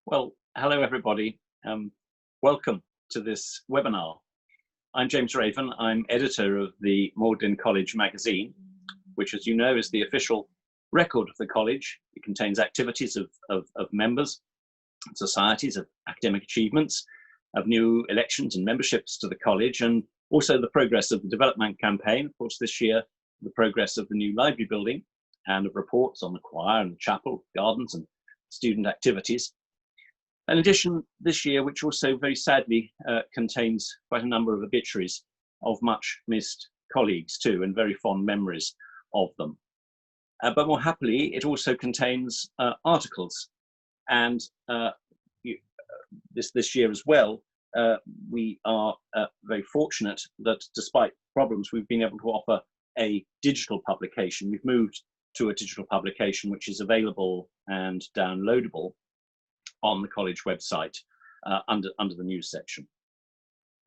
Well, hello everybody. Welcome to this webinar. I'm James Raven. I'm editor of the Magdalene College Magazine, which, as you know, is the official record of the college. It contains activities of members, societies, of academic achievements, of new elections and memberships to the college, and also the progress of the development campaign. Of course, this year, the progress of the new library building and of reports on the choir and the chapel, gardens and student activities. In addition, this year, which also very sadly contains quite a number of obituaries of much missed colleagues too, and very fond memories of them. But more happily, it also contains articles. And this year as well, we are very fortunate that despite problems, we've been able to offer a digital publication. We've moved to a digital publication which is available and downloadable on the college website under the news section.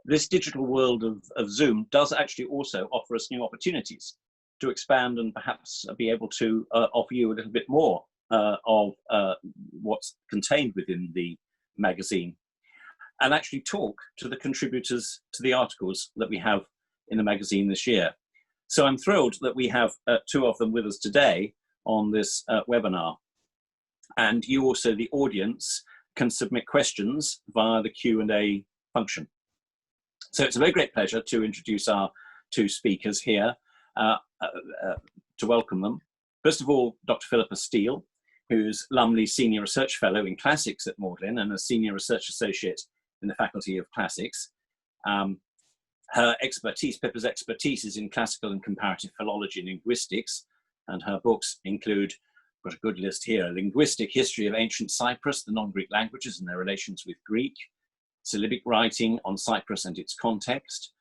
This digital world of Zoom does actually also offer us new opportunities to expand and perhaps be able to offer you a little bit more of what's contained within the magazine, and actually talk to the contributors to the articles that we have in the magazine this year. So I'm thrilled that we have two of them with us today on this webinar. And you also, the audience, can submit questions via the Q&A function. So it's a very great pleasure to introduce our two speakers here, to welcome them. First of all, Dr. Philippa Steele, who's Lumley Senior Research Fellow in Classics at Magdalene and a Senior Research Associate in the Faculty of Classics. Her expertise, Pippa's expertise, is in classical and comparative philology and linguistics, and her books include, got a good list here: A Linguistic History of Ancient Cyprus, the non-Greek languages and their relations with Greek, Syllabic Writing on Cyprus and its Context,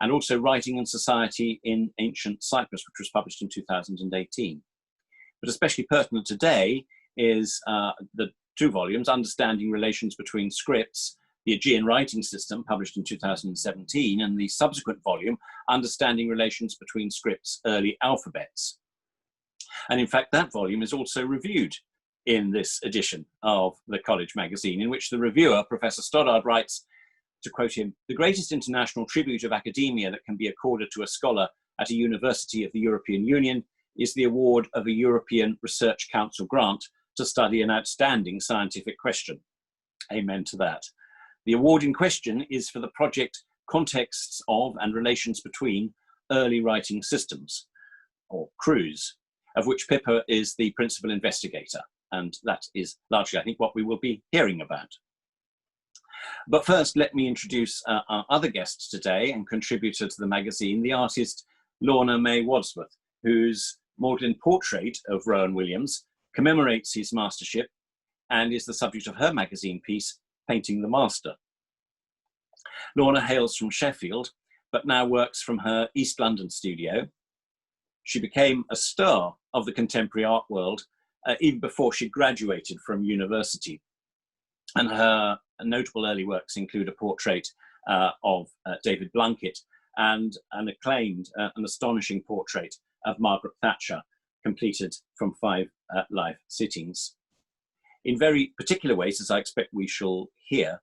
and also Writing and Society in Ancient Cyprus, which was published in 2018. But especially pertinent today is the two volumes, Understanding Relations Between Scripts, the Aegean Writing System, published in 2017, and the subsequent volume, Understanding Relations Between Scripts, Early Alphabets. And in fact, that volume is also reviewed in this edition of the College Magazine, in which the reviewer, Professor Stoddard, writes, to quote him, "The greatest international tribute of academia that can be accorded to a scholar at a university of the European Union is the award of a European Research Council grant to study an outstanding scientific question." Amen to that. The award in question is for the project Contexts of and Relations Between Early Writing Systems, or CRUES, of which Pippa is the principal investigator. And that is largely, I think, what we will be hearing about. But first, let me introduce our other guest today and contributor to the magazine, the artist Lorna May Wadsworth, whose Magdalene portrait of Rowan Williams commemorates his mastership and is the subject of her magazine piece, Painting the Master. Lorna hails from Sheffield, but now works from her East London studio. She became a star of the contemporary art world even before she graduated from university. And her notable early works include a portrait of David Blunkett and an acclaimed and astonishing portrait of Margaret Thatcher, completed from 5 live sittings. In very particular ways, as I expect we shall hear,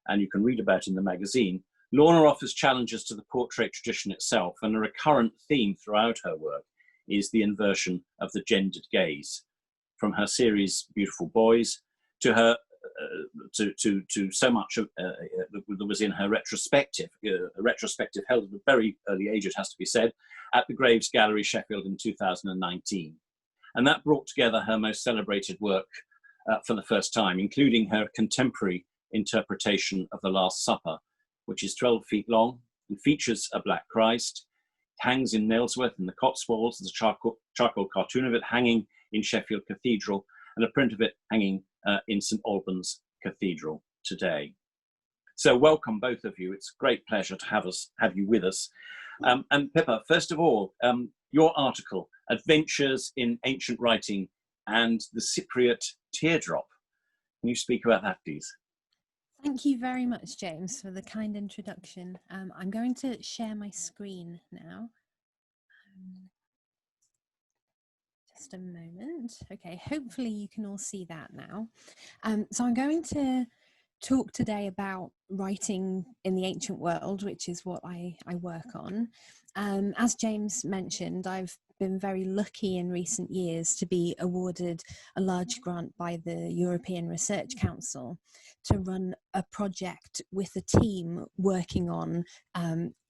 and you can read about in the magazine, Lorna offers challenges to the portrait tradition itself, and a recurrent theme throughout her work is the inversion of the gendered gaze. From her series Beautiful Boys to her to so much of, that was in her retrospective, a retrospective held at a very early age, it has to be said, at the Graves Gallery, Sheffield in 2019. And that brought together her most celebrated work for the first time, including her contemporary interpretation of the Last Supper, which is 12 feet long and features a Black Christ, hangs in Nailsworth in the Cotswolds. There's a charcoal cartoon of it hanging in Sheffield Cathedral, and a print of it hanging in St Albans Cathedral today. So welcome both of you. It's a great pleasure to have you with us. And Pippa, first of all, your article, Adventures in Ancient Writing and the Cypriot Teardrop. Can you speak about that, please? Thank you very much, James, for the kind introduction. I'm going to share my screen now. just a moment. Okay, hopefully you can all see that now. So I'm going to talk today about writing in the ancient world, which is what I work on. As James mentioned, I've been very lucky in recent years to be awarded a large grant by the European Research Council to run a project with a team working on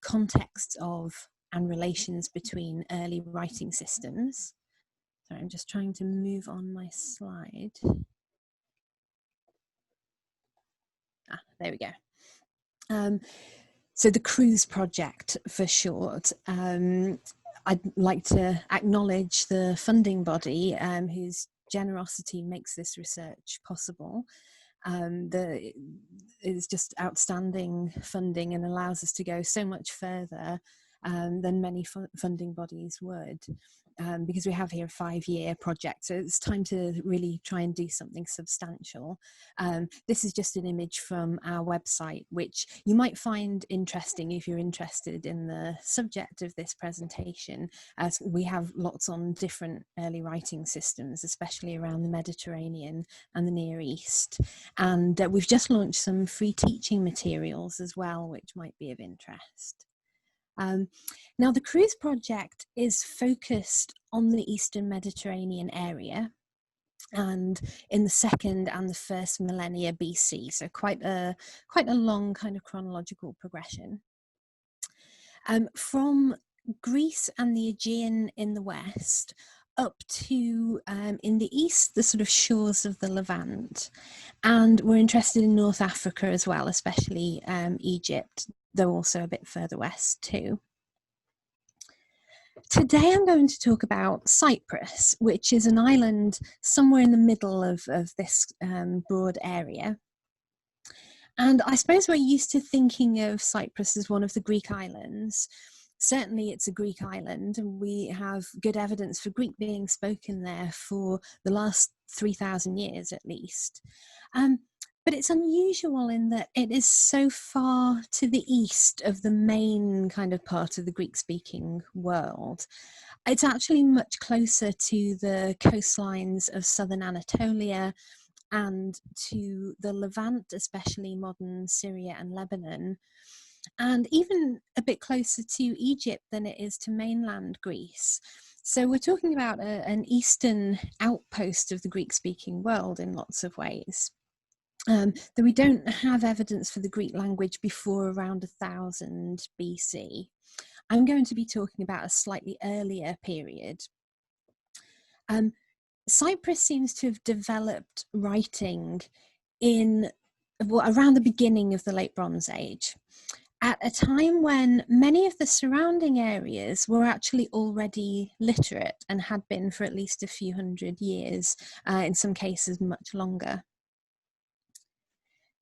contexts of and relations between early writing systems. Sorry, I'm just trying to move on my slide. There we go. So the CRUISE project for short. I'd like to acknowledge the funding body whose generosity makes this research possible. It's just outstanding funding and allows us to go so much further than many funding bodies would. Because we have here a 5-year project, so it's time to really try and do something substantial. This is just an image from our website, which you might find interesting if you're interested in the subject of this presentation, as we have lots on different early writing systems, especially around the Mediterranean and the Near East. And we've just launched some free teaching materials as well, which might be of interest. Now, the CRUISE project is focused on the Eastern Mediterranean area and in the 2nd and the 1st millennia BC, so quite a long kind of chronological progression. From Greece and the Aegean in the west up to, in the east, the sort of shores of the Levant. And we're interested in North Africa as well, especially Egypt, though also a bit further west too. Today I'm going to talk about Cyprus, which is an island somewhere in the middle of this broad area. And I suppose we're used to thinking of Cyprus as one of the Greek islands. Certainly it's a Greek island, and we have good evidence for Greek being spoken there for the last 3,000 years at least. But it's unusual in that it is so far to the east of the main kind of part of the Greek-speaking world. It's actually much closer to the coastlines of southern Anatolia and to the Levant, especially modern Syria and Lebanon, and even a bit closer to Egypt than it is to mainland Greece. So we're talking about an eastern outpost of the Greek-speaking world in lots of ways. Though we don't have evidence for the Greek language before around 1000 BC. I'm going to be talking about a slightly earlier period. Cyprus seems to have developed writing around the beginning of the Late Bronze Age, at a time when many of the surrounding areas were actually already literate and had been for at least a few hundred years, in some cases much longer.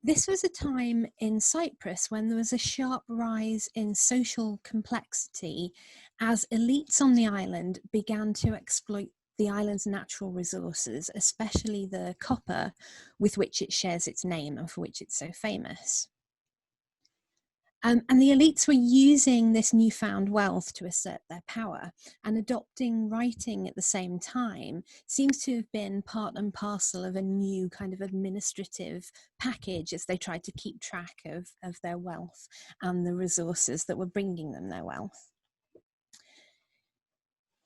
This was a time in Cyprus when there was a sharp rise in social complexity as elites on the island began to exploit the island's natural resources, especially the copper with which it shares its name and for which it's so famous. And the elites were using this newfound wealth to assert their power, and adopting writing at the same time seems to have been part and parcel of a new kind of administrative package as they tried to keep track of their wealth and the resources that were bringing them their wealth.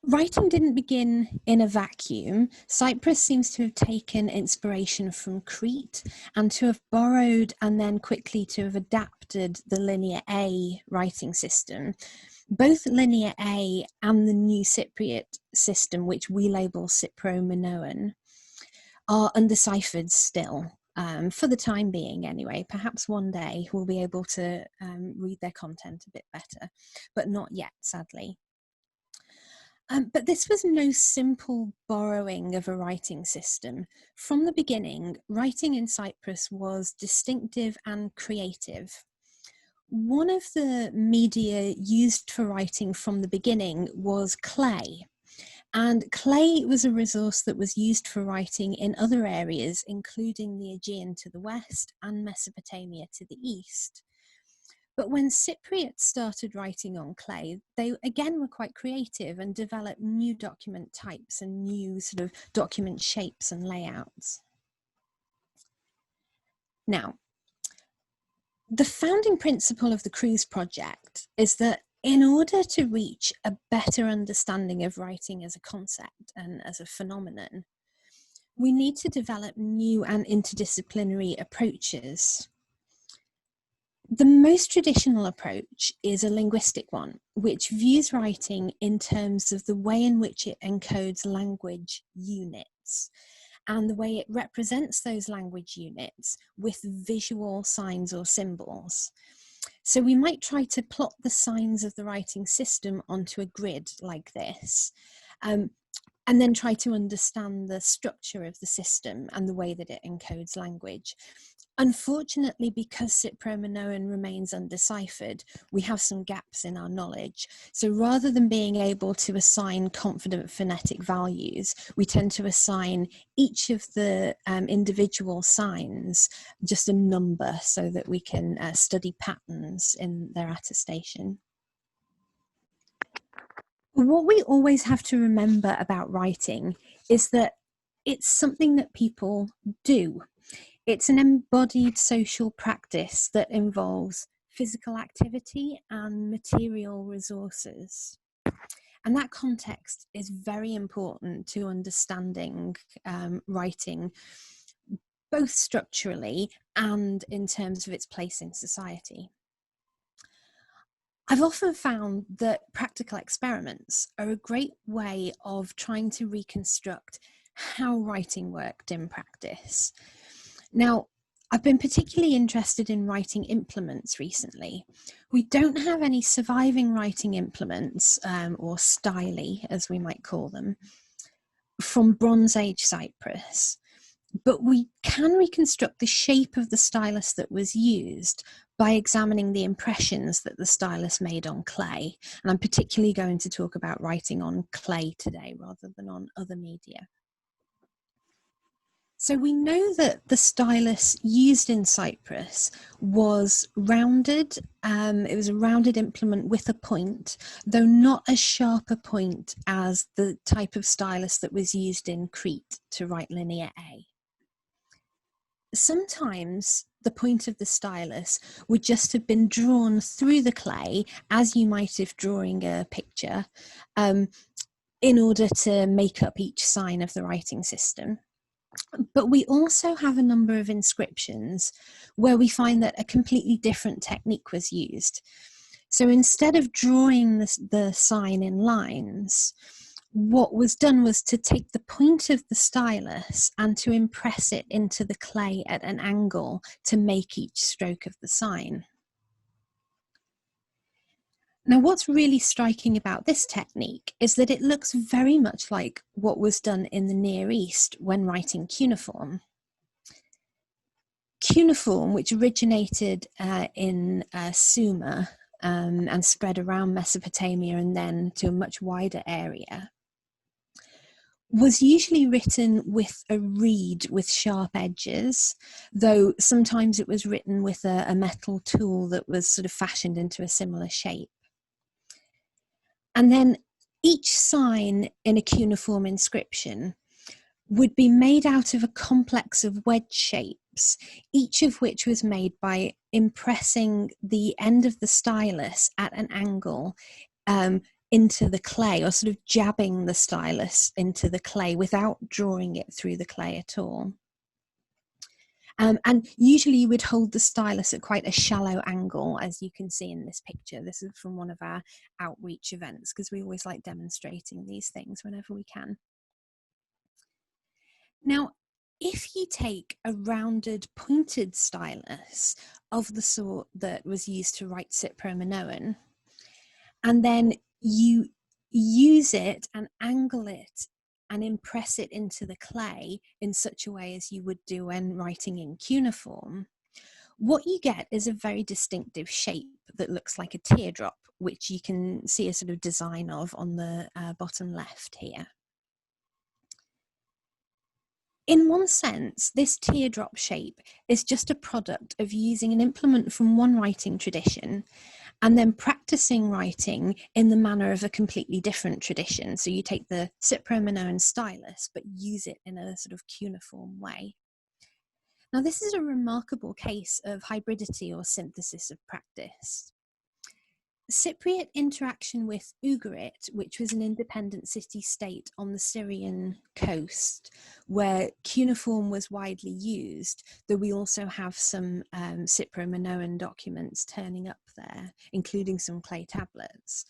Writing didn't begin in a vacuum. Cyprus seems to have taken inspiration from Crete and to have borrowed and then quickly to have adapted the Linear A writing system. Both Linear A and the new Cypriot system, which we label Cypro-Minoan, are undeciphered still. For the time being anyway. Perhaps one day we'll be able to read their content a bit better, but not yet, sadly. But this was no simple borrowing of a writing system. From the beginning, writing in Cyprus was distinctive and creative. One of the media used for writing from the beginning was clay. And clay was a resource that was used for writing in other areas, including the Aegean to the west and Mesopotamia to the east. But when Cypriots started writing on clay, they again were quite creative and developed new document types and new sort of document shapes and layouts. Now, the founding principle of the Cruise project is that in order to reach a better understanding of writing as a concept and as a phenomenon, we need to develop new and interdisciplinary approaches. The most traditional approach is a linguistic one, which views writing in terms of the way in which it encodes language units and the way it represents those language units with visual signs or symbols. So we might try to plot the signs of the writing system onto a grid like this, and then try to understand the structure of the system and the way that it encodes language. Unfortunately, because Cypro-Minoan remains undeciphered, we have some gaps in our knowledge. So rather than being able to assign confident phonetic values, we tend to assign each of the individual signs just a number so that we can study patterns in their attestation. What we always have to remember about writing is that it's something that people do. It's an embodied social practice that involves physical activity and material resources. And that context is very important to understanding writing, both structurally and in terms of its place in society. I've often found that practical experiments are a great way of trying to reconstruct how writing worked in practice. Now, I've been particularly interested in writing implements recently. We don't have any surviving writing implements, or style, as we might call them, from Bronze Age Cyprus, but we can reconstruct the shape of the stylus that was used by examining the impressions that the stylus made on clay. And I'm particularly going to talk about writing on clay today rather than on other media. So we know that the stylus used in Cyprus was rounded. It was a rounded implement with a point, though not as sharp a point as the type of stylus that was used in Crete to write linear A. Sometimes the point of the stylus would just have been drawn through the clay, as you might if drawing a picture, in order to make up each sign of the writing system. But we also have a number of inscriptions where we find that a completely different technique was used. So instead of drawing the sign in lines, what was done was to take the point of the stylus and to impress it into the clay at an angle to make each stroke of the sign. Now, what's really striking about this technique is that it looks very much like what was done in the Near East when writing cuneiform. Cuneiform, which originated in Sumer and spread around Mesopotamia and then to a much wider area, was usually written with a reed with sharp edges, though sometimes it was written with a metal tool that was sort of fashioned into a similar shape. And then each sign in a cuneiform inscription would be made out of a complex of wedge shapes, each of which was made by impressing the end of the stylus at an angle into the clay, or sort of jabbing the stylus into the clay without drawing it through the clay at all. And usually you would hold the stylus at quite a shallow angle, as you can see in this picture. This is from one of our outreach events, because we always like demonstrating these things whenever we can. Now, if you take a rounded pointed stylus of the sort that was used to write Cypro-Minoan, and then you use it and angle it and impress it into the clay in such a way as you would do when writing in cuneiform, what you get is a very distinctive shape that looks like a teardrop, which you can see a sort of design of on the bottom left here. in one sense, this teardrop shape is just a product of using an implement from one writing tradition and then practicing writing in the manner of a completely different tradition. So you take the Cypriot stylus, but use it in a sort of cuneiform way. Now, this is a remarkable case of hybridity or synthesis of practice. Cypriot interaction with Ugarit, which was an independent city-state on the Syrian coast, where cuneiform was widely used, though we also have some Cypro-Minoan documents turning up there, including some clay tablets.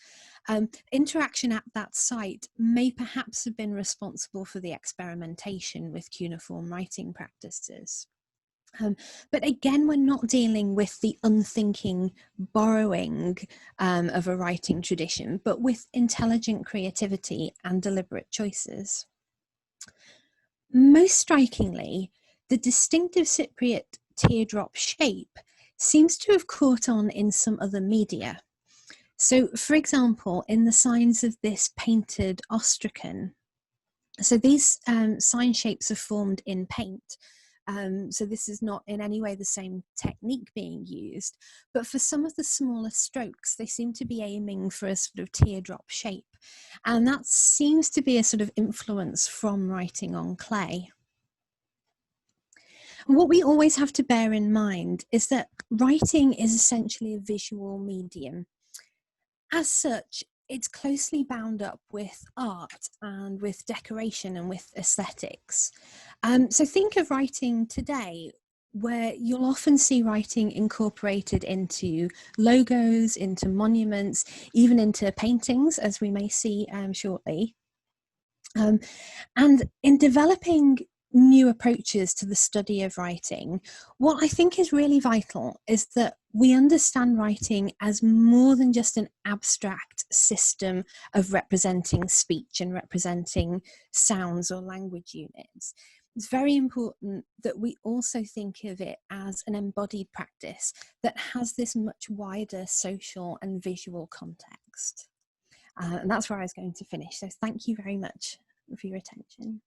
Interaction at that site may perhaps have been responsible for the experimentation with cuneiform writing practices. But again, we're not dealing with the unthinking borrowing of a writing tradition, but with intelligent creativity and deliberate choices. Most strikingly, the distinctive Cypriot teardrop shape seems to have caught on in some other media. So, for example, in the signs of this painted ostracan. So these sign shapes are formed in paint. So this is not in any way the same technique being used, but for some of the smaller strokes, they seem to be aiming for a sort of teardrop shape. And that seems to be a sort of influence from writing on clay. And what we always have to bear in mind is that writing is essentially a visual medium. As such, it's closely bound up with art and with decoration and with aesthetics. So think of writing today, where you'll often see writing incorporated into logos, into monuments, even into paintings, as we may see shortly. And in developing new approaches to the study of writing, what I think is really vital is that we understand writing as more than just an abstract system of representing speech and representing sounds or language units. It's very important that we also think of it as an embodied practice that has this much wider social and visual context. And that's where I was going to finish. So thank you very much for your attention.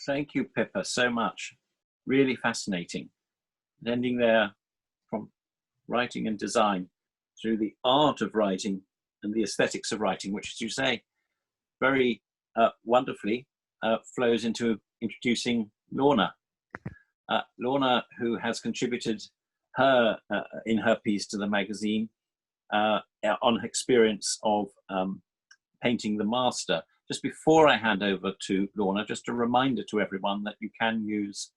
Thank you, Pippa, so much. Really fascinating. Ending there from writing and design through the art of writing and the aesthetics of writing, which, as you say, very wonderfully flows into introducing Lorna. Lorna, who has contributed in her piece to the magazine on her experience of painting the master. Just before I hand over to Lorna, just a reminder to everyone that you can use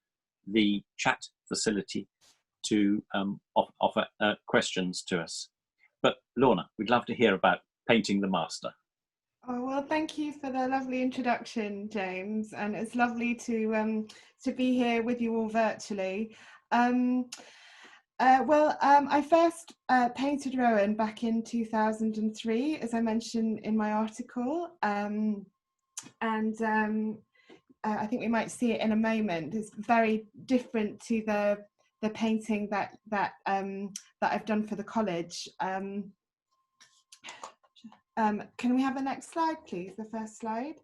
the chat facility to offer questions to us. But Lorna, we'd love to hear about painting the master. Oh, well, thank you for the lovely introduction, James, and it's lovely to be here with you all virtually. I first painted Rowan back in 2003, as I mentioned in my article, I think we might see it in a moment. It's very different to the painting that I've done for the college. Can we have the next slide, please? The first slide.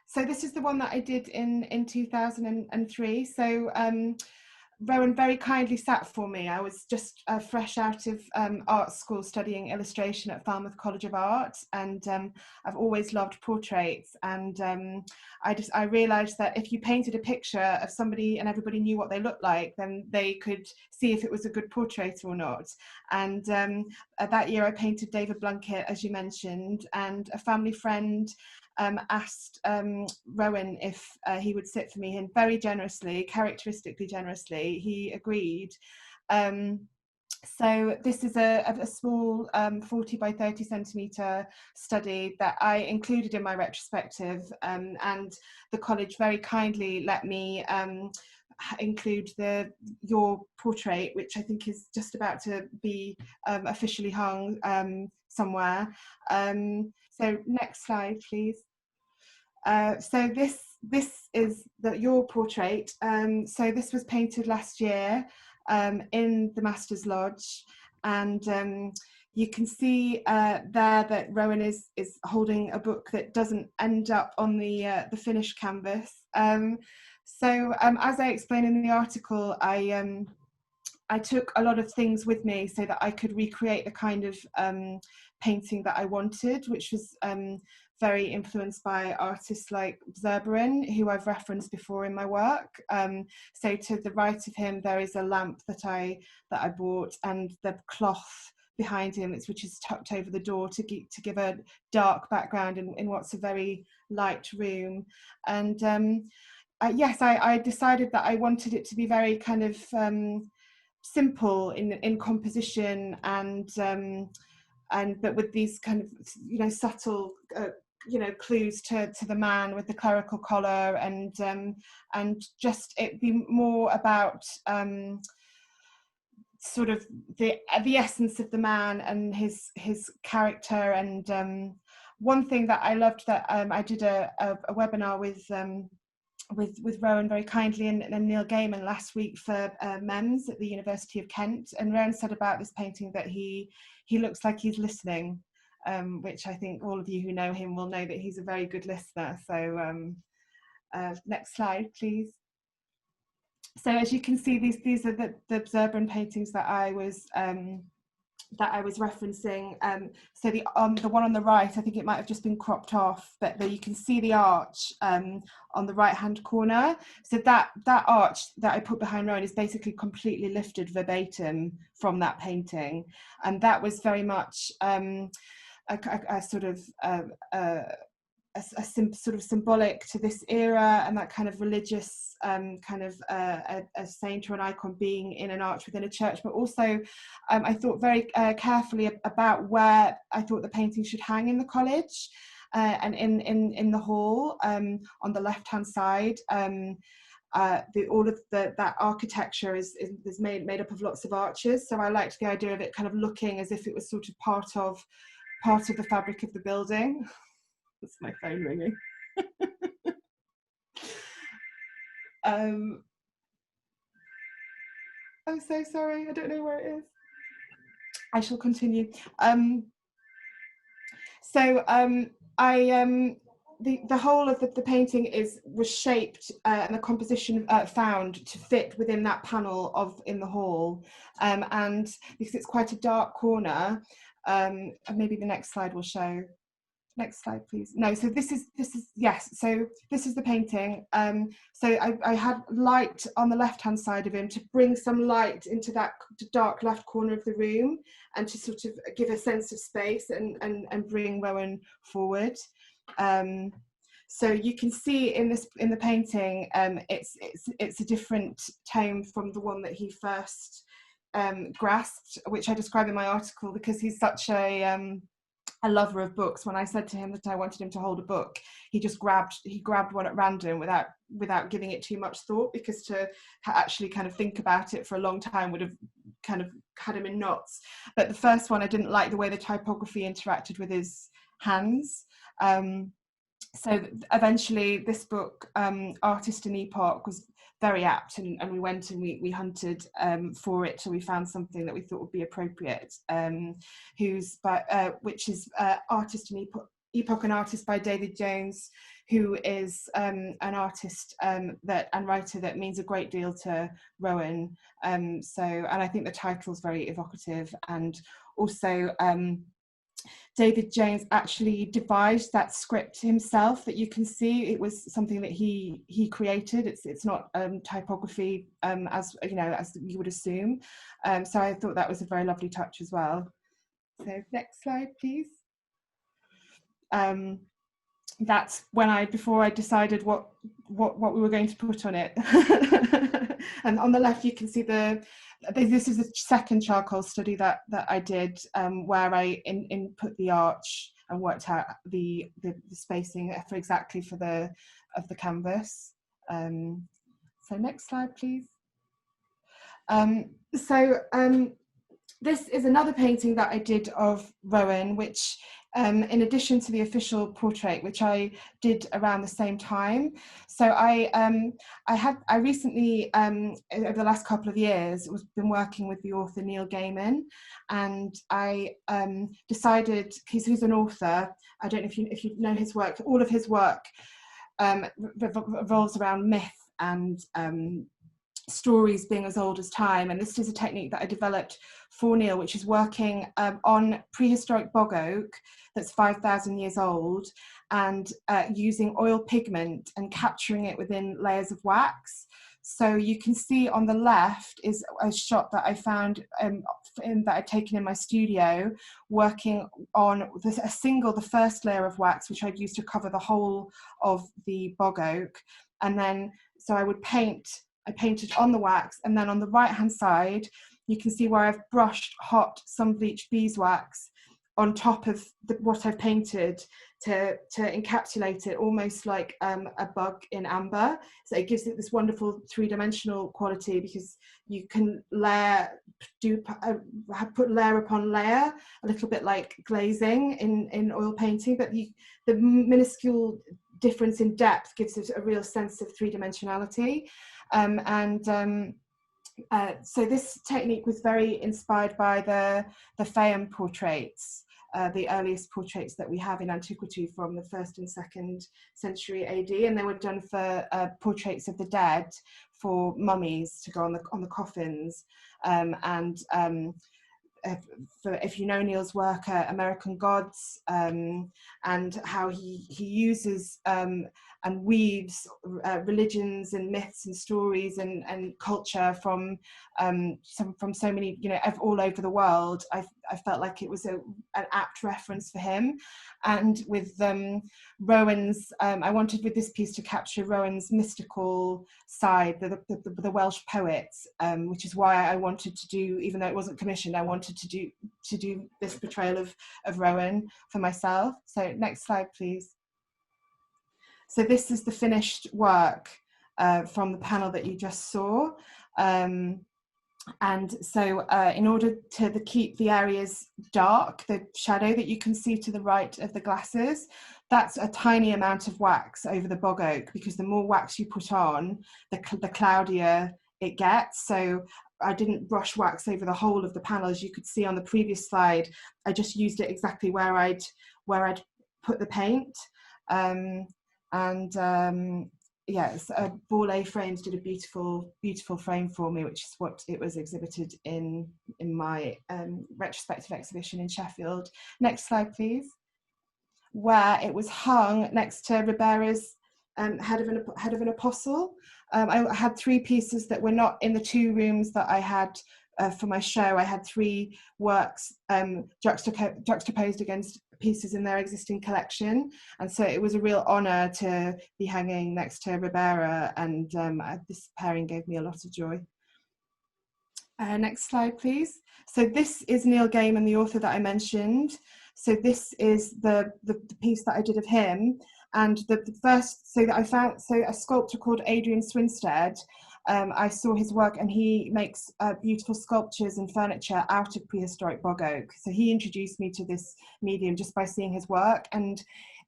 So this is the one that I did in 2003. So Rowan very kindly sat for me. I was just fresh out of art school studying illustration at Falmouth College of Art, and I've always loved portraits, and I realised that if you painted a picture of somebody and everybody knew what they looked like, then they could see if it was a good portrait or not. And that year I painted David Blunkett, as you mentioned, and a family friend asked Rowan if he would sit for me, and very generously, characteristically generously, he agreed. So this is a small 40 by 30 centimetre study that I included in my retrospective, and the college very kindly let me include your portrait, which I think is just about to be officially hung somewhere. So next slide, please. So this is your portrait. So this was painted last year in the Master's Lodge, and you can see there that Rowan is holding a book that doesn't end up on the finished canvas. So as I explain in the article, I took a lot of things with me so that I could recreate the kind of painting that I wanted, which was very influenced by artists like Zurbaran, who I've referenced before in my work. So to the right of him, there is a lamp that I bought, and the cloth behind him, which is tucked over the door to give a dark background in what's a very light room. And yes, I decided that I wanted it to be very kind of simple in composition, and but with these kind of, you know, subtle you know, clues to the man with the clerical collar, and just it be more about sort of the essence of the man and his character. And one thing that I loved, that I did a webinar with Rowan very kindly and Neil Gaiman last week for MEMS at the University of Kent, and Rowan said about this painting that he looks like he's listening, which I think all of you who know him will know that he's a very good listener. So next slide, please. So as you can see, these are the Zurbaran paintings that I was referencing. So the one on the right, I think it might have just been cropped off, but you can see the arch on the right hand corner. So that arch that I put behind Rowan is basically completely lifted verbatim from that painting, and that was very much a sort of sort of symbolic to this era, and that kind of religious kind of a saint or an icon being in an arch within a church. But also I thought very carefully about where I thought the painting should hang in the college, and in the hall on the left hand side. All of that architecture is made up of lots of arches, so I liked the idea of it kind of looking as if it was sort of part of the fabric of the building. That's my phone ringing. I'm so sorry, I don't know where it is. I shall continue. The whole of the painting was shaped, and the composition found to fit within that panel in the hall, and because it's quite a dark corner, and maybe the next slide will show. Next slide, please. No, so this is yes. So this is the painting. So I had light on the left-hand side of him to bring some light into that dark left corner of the room, and to sort of give a sense of space and bring Rowan forward. So you can see in the painting, it's a different tone from the one that he first grasped, which I describe in my article, because he's such a lover of books. When I said to him that I wanted him to hold a book, he grabbed one at random without giving it too much thought, because to actually kind of think about it for a long time would have kind of had him in knots. But the first one, I didn't like the way the typography interacted with his hands. So eventually this book, Artist and Epoch, was very apt, and we went and we hunted for it till we found something that we thought would be appropriate, which is Artist and Epoch, an artist by David Jones, who is an artist and writer that means a great deal to Rowan. And I think the title is very evocative, and also David Jones actually devised that script himself that you can see. It was something that he created. It's not typography as you know, as you would assume. So I thought that was a very lovely touch as well. So next slide, please. That's when before I decided what we were going to put on it. And on the left you can see this is the second charcoal study that I did, where I input the arch and worked out the spacing for the canvas. So next slide, please. This is another painting that I did of Rowan, which in addition to the official portrait, which I did around the same time. So I recently, over the last couple of years, been working with the author Neil Gaiman, and I decided, he's an author, I don't know if you know his work, all of his work revolves around myth and stories being as old as time, and this is a technique that I developed for Neil, which is working on prehistoric bog oak that's 5,000 years old, and using oil pigment and capturing it within layers of wax. So you can see on the left is a shot that I found that I'd taken in my studio, working on the first layer of wax, which I'd used to cover the whole of the bog oak, and then so I painted on the wax, and then on the right hand side you can see where I've brushed hot sun bleached beeswax on top of what I've painted to encapsulate it almost like a bug in amber. So it gives it this wonderful three-dimensional quality, because you can put layer upon layer, a little bit like glazing in oil painting, but the minuscule difference in depth gives it a real sense of three-dimensionality. So this technique was very inspired by the Fayum portraits, the earliest portraits that we have in antiquity from the 1st and 2nd century AD, and they were done for portraits of the dead, for mummies to go on the coffins, if you know Neil's work, American Gods, and how he uses and weaves religions and myths and stories and culture from so many, all over the world. I felt like it was an apt reference for him. And with Rowan's, I wanted with this piece to capture Rowan's mystical side, the Welsh poets, which is why I wanted to do, even though it wasn't commissioned, I wanted to do this portrayal of Rowan for myself. So next slide, please. So this is the finished work from the panel that you just saw. And so in order to keep the areas dark, the shadow that you can see to the right of the glasses, that's a tiny amount of wax over the bog oak, because the more wax you put on, the cloudier it gets. So I didn't brush wax over the whole of the panel, as you could see on the previous slide. I just used it exactly where I'd put the paint. Yes, Borlée Frames did a beautiful frame for me, which is what it was exhibited in my retrospective exhibition in Sheffield. Next slide, please. Where it was hung next to Ribera's head of an apostle. I had 3 pieces that were not in the 2 rooms that I had for my show. I had 3 works juxtaposed against pieces in their existing collection, and so it was a real honour to be hanging next to Ribera, and this pairing gave me a lot of joy. Next slide, please. So this is Neil Gaiman, the author that I mentioned. So this is the piece that I did of him, and the first, so that I found, so a sculptor called Adrian Swinstead. I saw his work, and he makes beautiful sculptures and furniture out of prehistoric bog oak. So he introduced me to this medium just by seeing his work. And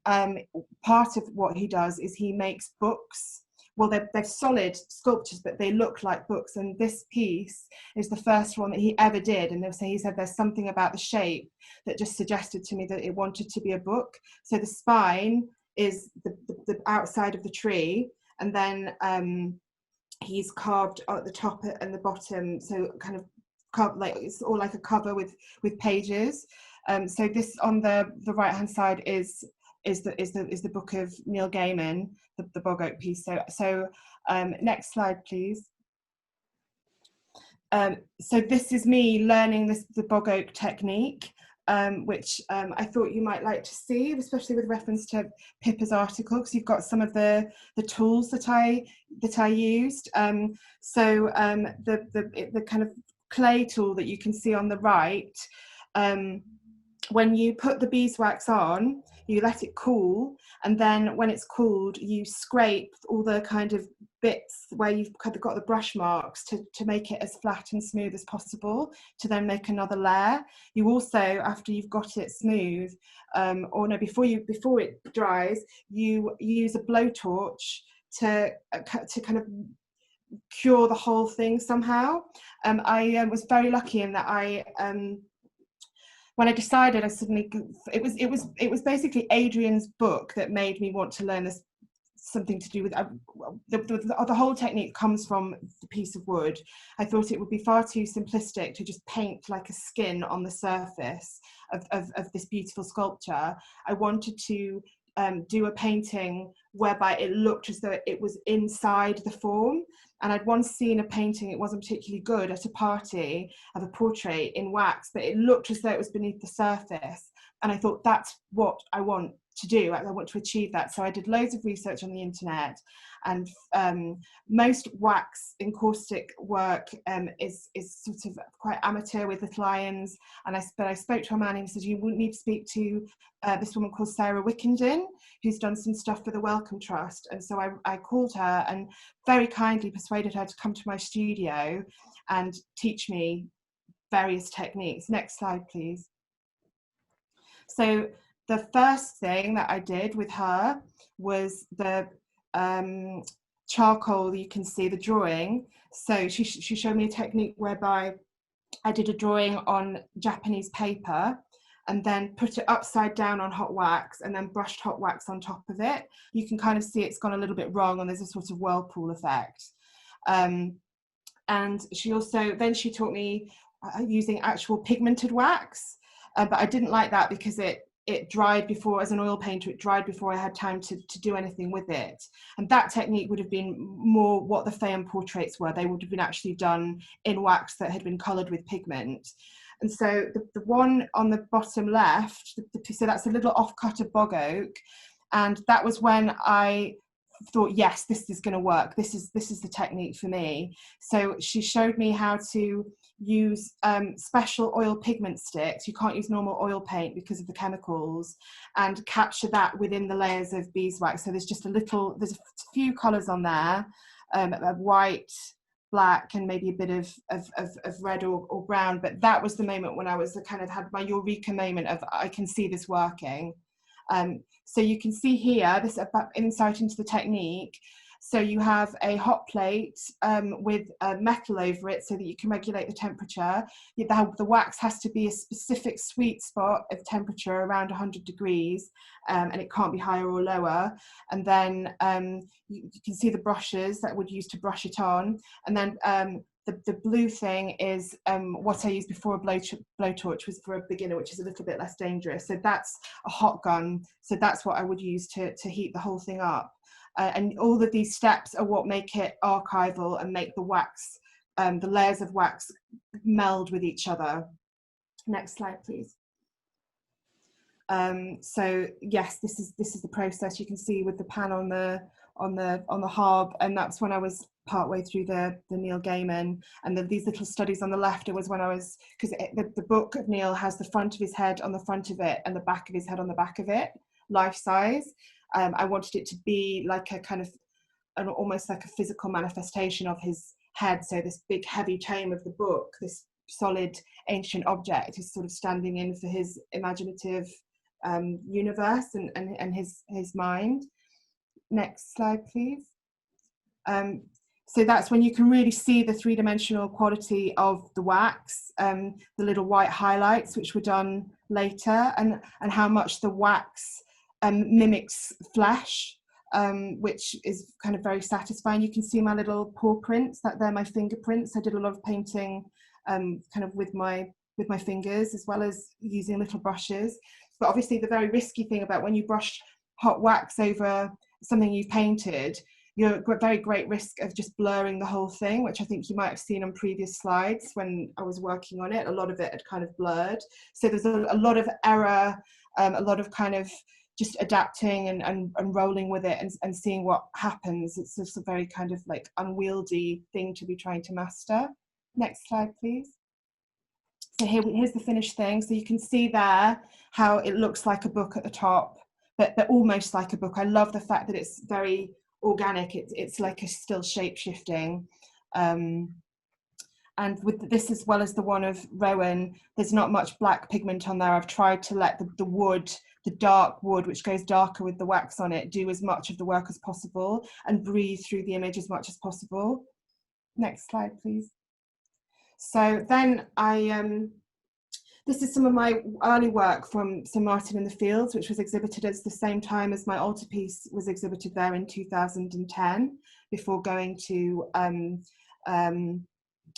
part of what he does is he makes books. Well, they're solid sculptures, but they look like books. And this piece is the first one that he ever did. And he said there's something about the shape that just suggested to me that it wanted to be a book. So the spine is the outside of the tree, and then he's carved at the top and the bottom, so kind of like it's all like a cover with pages. So this on the right hand side is the book of Neil Gaiman, the bog oak piece. So next slide, please. So this is me learning the bog oak technique, which I thought you might like to see, especially with reference to Pippa's article, because you've got some of the tools that I used. So the kind of clay tool that you can see on the right, when you put the beeswax on, you let it cool, and then when it's cooled, you scrape all the kind of bits where you've kind of got the brush marks to make it as flat and smooth as possible, to then make another layer. You also, after you've got it smooth, or no, before it dries, you use a blowtorch to kind of cure the whole thing somehow. I was very lucky in that when I decided, I suddenly, it was basically Adrian's book that made me want to learn this, something to do with the whole technique comes from the piece of wood. I thought it would be far too simplistic to just paint like a skin on the surface of this beautiful sculpture. I wanted to do a painting whereby it looked as though it was inside the form. And I'd once seen a painting, it wasn't particularly good, at a party, of a portrait in wax, but it looked as though it was beneath the surface. And I thought, that's what I want to do. I want to achieve that. So I did loads of research on the internet, and most wax encaustic work is sort of quite amateur with little irons. But I spoke to a man, and he said, you wouldn't need to speak to this woman called Sarah Wickenden, who's done some stuff for the Wellcome Trust. And so I called her and very kindly persuaded her to come to my studio and teach me various techniques. Next slide, please. So the first thing that I did with her was the charcoal. You can see the drawing. So she showed me a technique whereby I did a drawing on Japanese paper and then put it upside down on hot wax and then brushed hot wax on top of it. You can kind of see it's gone a little bit wrong, and there's a sort of whirlpool effect. And she also, then she taught me using actual pigmented wax, but I didn't like that because it dried before, as an oil painter, it dried before I had time to do anything with it. And that technique would have been more what the Fayum portraits were. They would have been actually done in wax that had been coloured with pigment. And so the one on the bottom left, so that's a little offcut of bog oak. And that was when I thought, yes, this is going to work. This is the technique for me. So she showed me how to use special oil pigment sticks. You can't use normal oil paint because of the chemicals, and capture that within the layers of beeswax. So there's just there's a few colours on there, white, black, and maybe a bit of red or brown. But that was the moment when I was kind of had my eureka moment of, I can see this working. So you can see here, this is about insight into the technique. So you have a hot plate with metal over it so that you can regulate the temperature. The wax has to be a specific sweet spot of temperature around 100 degrees, and it can't be higher or lower. And then you can see the brushes that would use to brush it on. And then the blue thing is what I used before a blowtorch was for a beginner, which is a little bit less dangerous. So that's a hot gun. So that's what I would use to heat the whole thing up. And all of these steps are what make it archival and make the wax, the layers of wax meld with each other. Next slide, please. So yes, this is the process. You can see with the pan on the hob, and that's when I was partway through the Neil Gaiman, and these little studies on the left. It was when I was, because the book of Neil has the front of his head on the front of it and the back of his head on the back of it, life size. I wanted it to be like a kind of almost like a physical manifestation of his head. So this big heavy tome of the book, this solid ancient object, is sort of standing in for his imaginative universe and his mind. Next slide, please. So that's when you can really see the three-dimensional quality of the wax, the little white highlights which were done later, and how much the wax mimics flesh, which is kind of very satisfying. You can see my little paw prints, that they're my fingerprints. I did a lot of painting kind of with my fingers, as well as using little brushes. But obviously the very risky thing about when you brush hot wax over something you've painted, you're at very great risk of just blurring the whole thing, which I think you might have seen on previous slides when I was working on it. A lot of it had kind of blurred. So there's a lot of error, a lot of kind of just adapting and rolling with it and seeing what happens. It's just a very kind of like unwieldy thing to be trying to master. Next slide, please. So here's the finished thing. So you can see there how it looks like a book at the top, but almost like a book. I love the fact that it's very organic. It's like a still shape-shifting. And with this, as well as the one of Rowan, there's not much black pigment on there. I've tried to let the wood, the dark wood, which goes darker with the wax on it, do as much of the work as possible and breathe through the image as much as possible. Next slide, please. So then this is some of my early work from St Martin in the Fields, which was exhibited at the same time as my altarpiece was exhibited there in 2010, before going to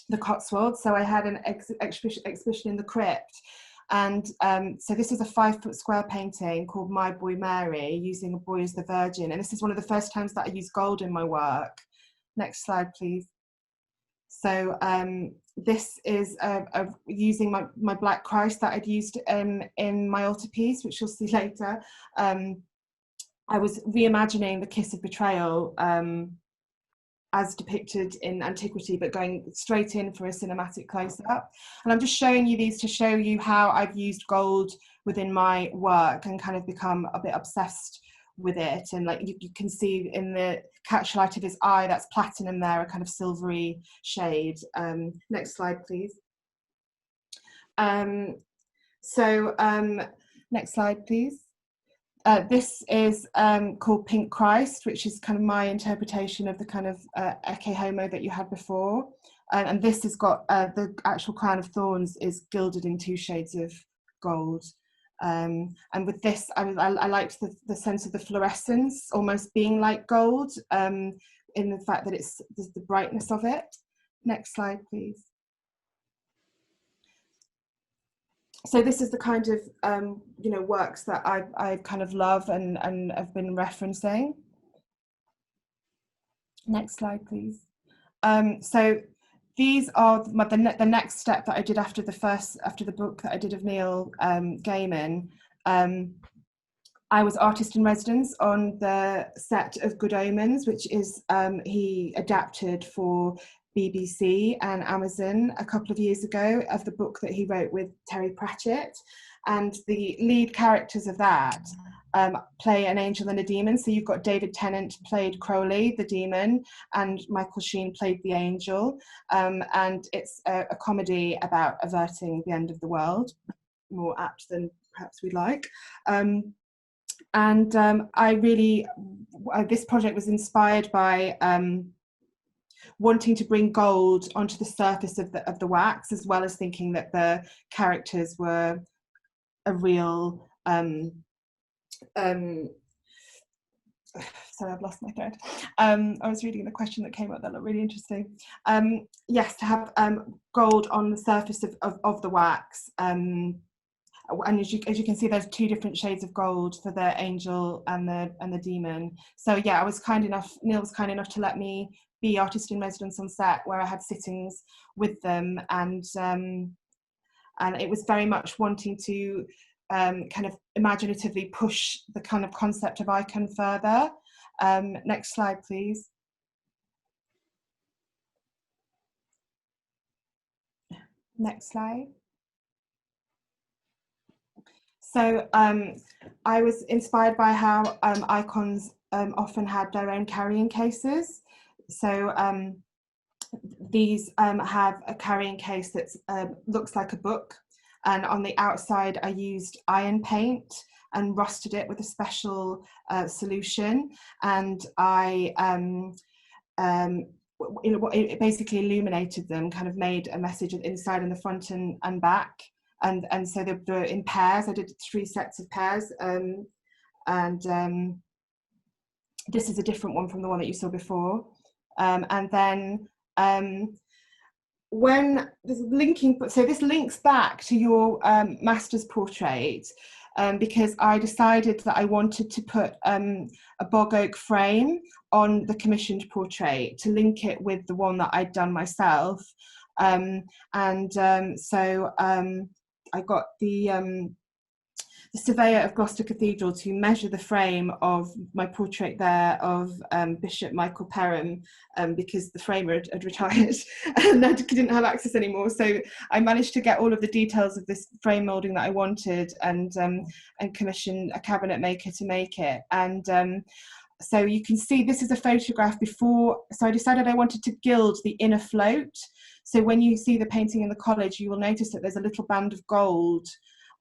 the Cotswolds. So I had an exhibition in the crypt. And so this is a 5-foot square painting called My Boy Mary, using a boy as the Virgin. And this is one of the first times that I used gold in my work. Next slide, please. So this is using my Black Christ that I'd used in my altarpiece, which you'll see later. I was reimagining the kiss of betrayal as depicted in antiquity, but going straight in for a cinematic close-up. And I'm just showing you these to show you how I've used gold within my work and kind of become a bit obsessed with it. And like you can see in the catchlight of his eye, that's platinum there, a kind of silvery shade. Next slide, please. Next slide, please. This is called Pink Christ, which is kind of my interpretation of the kind of Ecce Homo that you had before. And this has got the actual crown of thorns is gilded in 2 shades of gold. And with this, I liked the sense of the fluorescence almost being like gold, in the fact that there's the brightness of it. Next slide, please. So this is the kind of works that I kind of love and have been referencing. Next slide, please. So these are the next step that I did after the book that I did of Neil Gaiman. I was artist in residence on the set of Good Omens, which is he adapted for BBC and Amazon a couple of years ago, of the book that he wrote with Terry Pratchett. And the lead characters of that play an angel and a demon. So you've got David Tennant played Crowley, the demon, and Michael Sheen played the angel. And it's a comedy about averting the end of the world, more apt than perhaps we'd like. I really, this project was inspired by wanting to bring gold onto the surface of the wax, as well as thinking that the characters were a real sorry, I've lost my thread. I was reading the question that came up that looked really interesting. Yes, to have gold on the surface of the wax. And as you can see, there's 2 different shades of gold for the angel and the demon. So yeah, Neil was kind enough to let me be artist in residence on set, where I had sittings with them, and it was very much wanting to kind of imaginatively push the kind of concept of icon further. Next slide, please. Next slide. So I was inspired by how icons often had their own carrying cases. So these have a carrying case that looks like a book, and on the outside I used iron paint and rusted it with a special solution, and I it basically illuminated them, kind of made a message inside and the front and back. And so they're in pairs. I did 3 sets of pairs, and this is a different one from the one that you saw before. And then when there's linking, so this links back to your master's portrait, because I decided that I wanted to put a bog oak frame on the commissioned portrait to link it with the one that I'd done myself. So I got the the surveyor of Gloucester Cathedral to measure the frame of my portrait there of Bishop Michael Perham, because the framer had retired and I didn't have access anymore. So I managed to get all of the details of this frame moulding that I wanted, and commission a cabinet maker to make it. And so you can see this is a photograph before. So I decided I wanted to gild the inner float. So when you see the painting in the college, you will notice that there's a little band of gold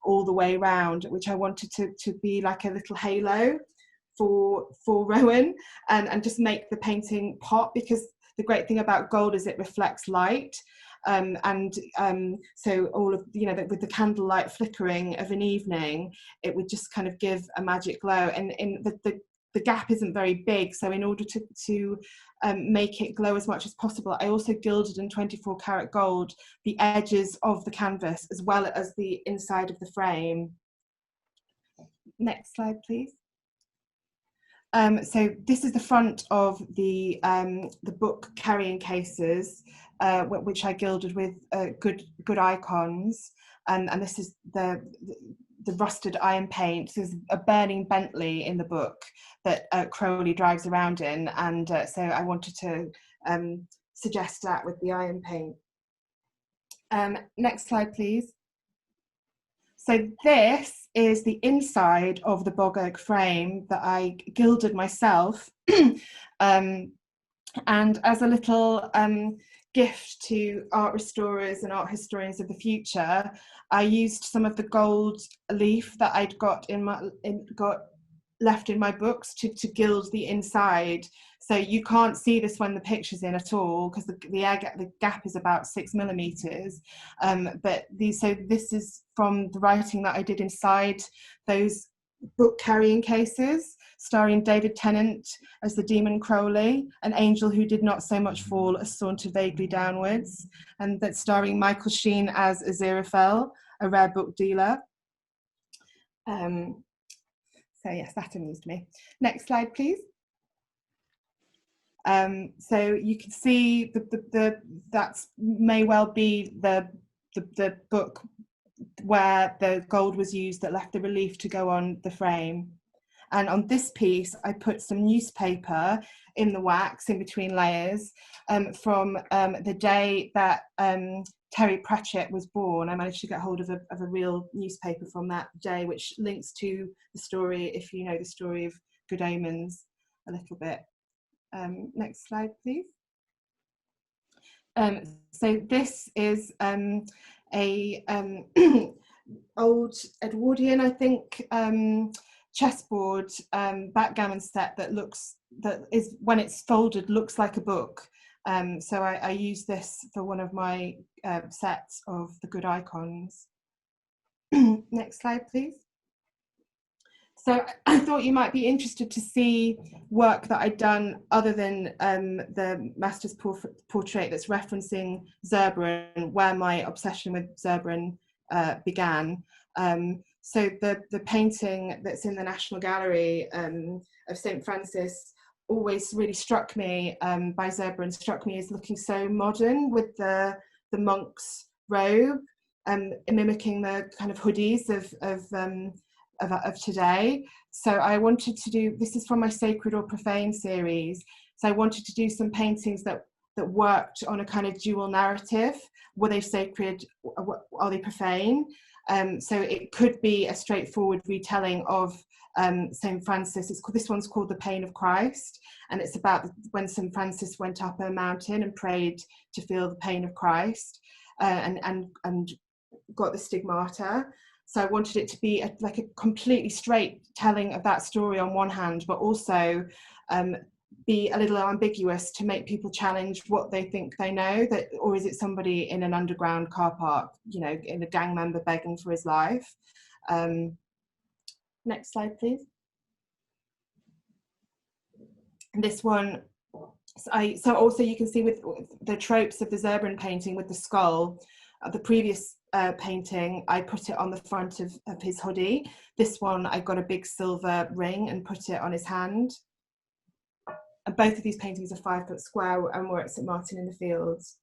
all the way around, which I wanted to be like a little halo for Rowan, and just make the painting pop, because the great thing about gold is it reflects light. So all of, you know, with the candlelight flickering of an evening, it would just kind of give a magic glow. And in the gap isn't very big, so in order to make it glow as much as possible, I also gilded in 24 karat gold the edges of the canvas as well as the inside of the frame. Next slide, please. So this is the front of the book carrying cases, which I gilded with good icons, and this is the rusted iron paint. There's a burning Bentley in the book that Crowley drives around in, and so I wanted to suggest that with the iron paint. Next slide, please. So this is the inside of the bog oak frame that I gilded myself, and as a little gift to art restorers and art historians of the future, I used some of the gold leaf that I'd got left in my books to gild the inside. So you can't see this when the picture's in at all, because the gap is about 6 millimeters. But so this is from the writing that I did inside those book carrying cases, starring David Tennant as the demon Crowley, an angel who did not so much fall as saunter vaguely downwards, and that's starring Michael Sheen as Aziraphale, a rare book dealer. So yes, that amused me. Next slide, please. So you can see that may well be the book where the gold was used that left the relief to go on the frame. And on this piece, I put some newspaper in the wax in between layers from the day that Terry Pratchett was born. I managed to get hold of a real newspaper from that day, which links to the story, if you know the story of Good Omens a little bit. Next slide, please. So this is a old Edwardian, I think, chessboard backgammon set that is, when it's folded, looks like a book. So I use this for one of my sets of the good icons. Next slide, please. So I thought you might be interested to see work that I'd done other than the master's portrait that's referencing Zurbaran, where my obsession with Zurbaran began. So the painting that's in the National Gallery of St. Francis always really struck me, by Zurbaran, struck me as looking so modern with the monk's robe, mimicking the kind of hoodies of today. So I wanted to do, this is from my Sacred or Profane series, so I wanted to do some paintings that worked on a kind of dual narrative. Were they sacred? Are they profane? So it could be a straightforward retelling of St. Francis. This one's called The Pain of Christ, and it's about when St. Francis went up a mountain and prayed to feel the pain of Christ, and got the stigmata. So I wanted it to be like a completely straight telling of that story on one hand, but also be a little ambiguous to make people challenge what they think they know, that, or is it somebody in an underground car park, you know, in a gang member begging for his life. Next slide, please. And this one, so also you can see with the tropes of the Zurbaran painting with the skull, the previous painting, I put it on the front of his hoodie. This one, I got a big silver ring and put it on his hand. And both of these paintings are 5 foot square and were at St. Martin in the Fields.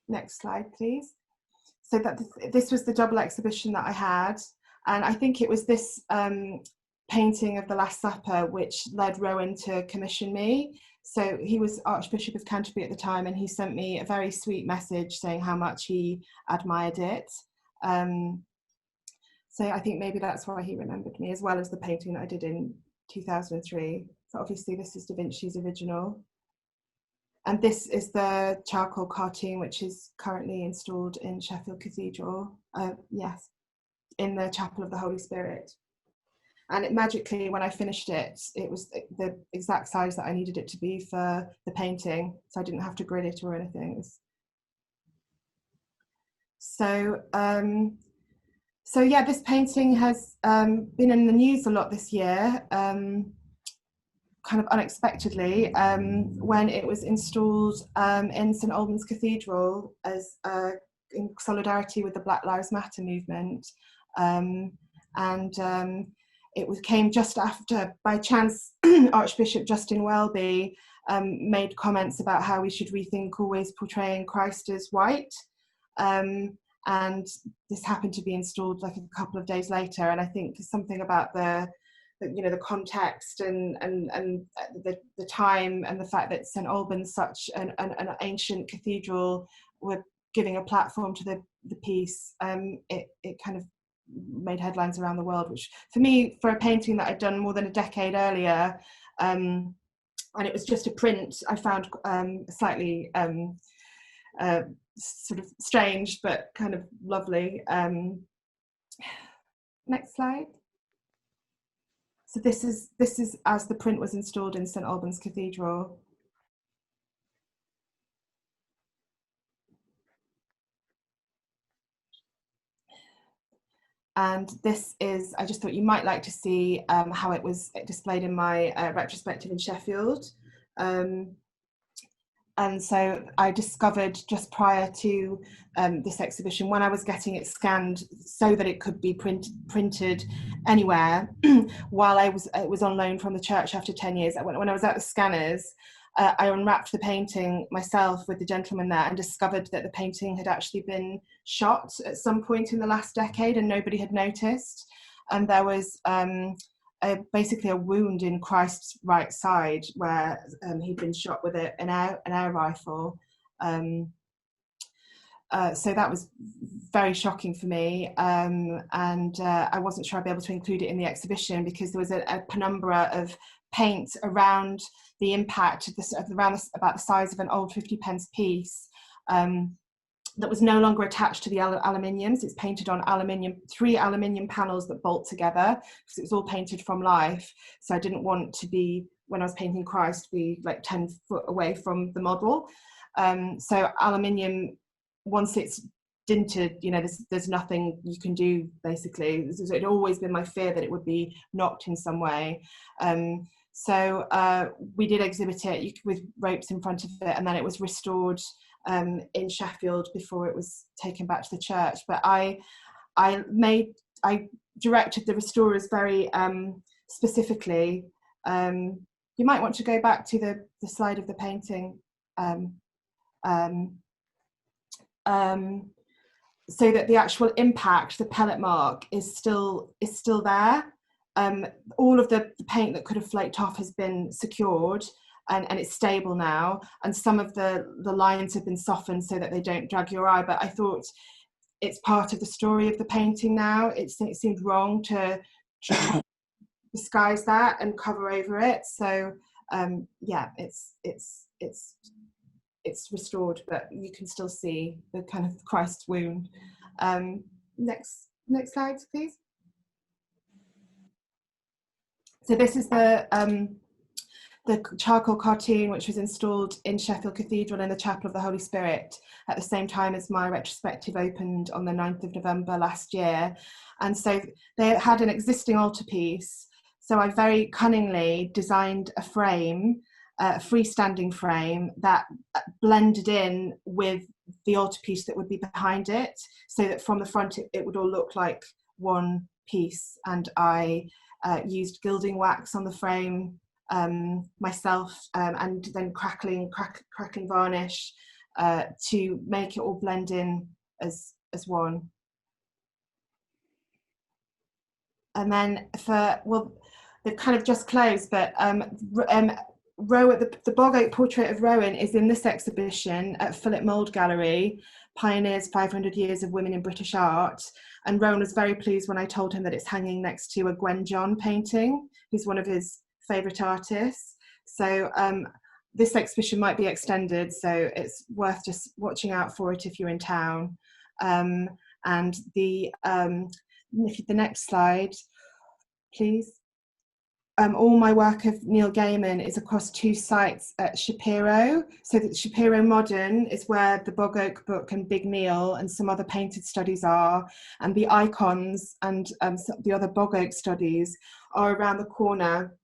Next slide, please. So this was the double exhibition that I had. And I think it was this painting of the Last Supper which led Rowan to commission me. So he was Archbishop of Canterbury at the time, and he sent me a very sweet message saying how much he admired it. So I think maybe that's why he remembered me, as well as the painting that I did in 2003. So obviously this is Da Vinci's original. And this is the charcoal cartoon, which is currently installed in Sheffield Cathedral. Yes, in the Chapel of the Holy Spirit. And it magically, when I finished it, it was the exact size that I needed it to be for the painting. So I didn't have to grid it or anything. So yeah, this painting has been in the news a lot this year, kind of unexpectedly, when it was installed in St Albans Cathedral as in solidarity with the Black Lives Matter movement. It came just after, by chance, Archbishop Justin Welby made comments about how we should rethink always portraying Christ as white. And this happened to be installed like a couple of days later. And I think something about the context and the time, and the fact that St Albans, such an ancient cathedral, were giving a platform to the piece. It kind of made headlines around the world, which for me, for a painting that I'd done more than a decade earlier, and it was just a print, I found slightly sort of strange, but kind of lovely. Next slide. So this is as the print was installed in St Albans Cathedral. And this is, I just thought you might like to see how it was displayed in my retrospective in Sheffield. And so I discovered just prior to this exhibition, when I was getting it scanned so that it could be printed anywhere, while it was on loan from the church after 10 years, when I was at the scanners, I unwrapped the painting myself with the gentleman there and discovered that the painting had actually been shot at some point in the last decade and nobody had noticed. And there was basically a wound in Christ's right side where he'd been shot with an air rifle. So that was very shocking for me, and I wasn't sure I'd be able to include it in the exhibition because there was a penumbra of paint around the impact around about the size of an old 50p piece, that was no longer attached to the aluminiums. It's painted on three aluminium panels that bolt together, because it was all painted from life. So I didn't want to be, when I was painting Christ, be like 10 foot away from the model. So aluminium, once it's dinted, there's nothing you can do, basically. It had always been my fear that it would be knocked in some way. So we did exhibit it with ropes in front of it, and then it was restored in Sheffield before it was taken back to the church. But I directed the restorers very specifically. You might want to go back to the slide of the painting, so that the actual impact, the pellet mark, is still there. All of the paint that could have flaked off has been secured, and it's stable now, and some of the lines have been softened so that they don't drag your eye. But I thought it's part of the story of the painting now. It seemed wrong to disguise that and cover over it. So yeah, it's restored, but you can still see the kind of Christ's wound. Next slide, please. So this is the charcoal cartoon, which was installed in Sheffield Cathedral in the Chapel of the Holy Spirit at the same time as my retrospective opened on the 9th of November last year. And so they had an existing altarpiece. So I very cunningly designed a frame, a freestanding frame that blended in with the altarpiece that would be behind it, so that from the front it would all look like one piece. And I used gilding wax on the frame myself, and then crackling varnish to make it all blend in as one. And then they've kind of just closed, but the bog oak portrait of Rowan is in this exhibition at Philip Mould Gallery, Pioneers 500 Years of Women in British Art. And Rowan was very pleased when I told him that it's hanging next to a Gwen John painting, who's one of his favourite artists. So this exhibition might be extended, so it's worth just watching out for it if you're in town. And the next slide, please. All my work of Neil Gaiman is across 2 sites at Shapiro. So that Shapiro Modern is where the Bog Oak book and Big Neil and some other painted studies are, and the icons and the other Bog Oak studies are around the corner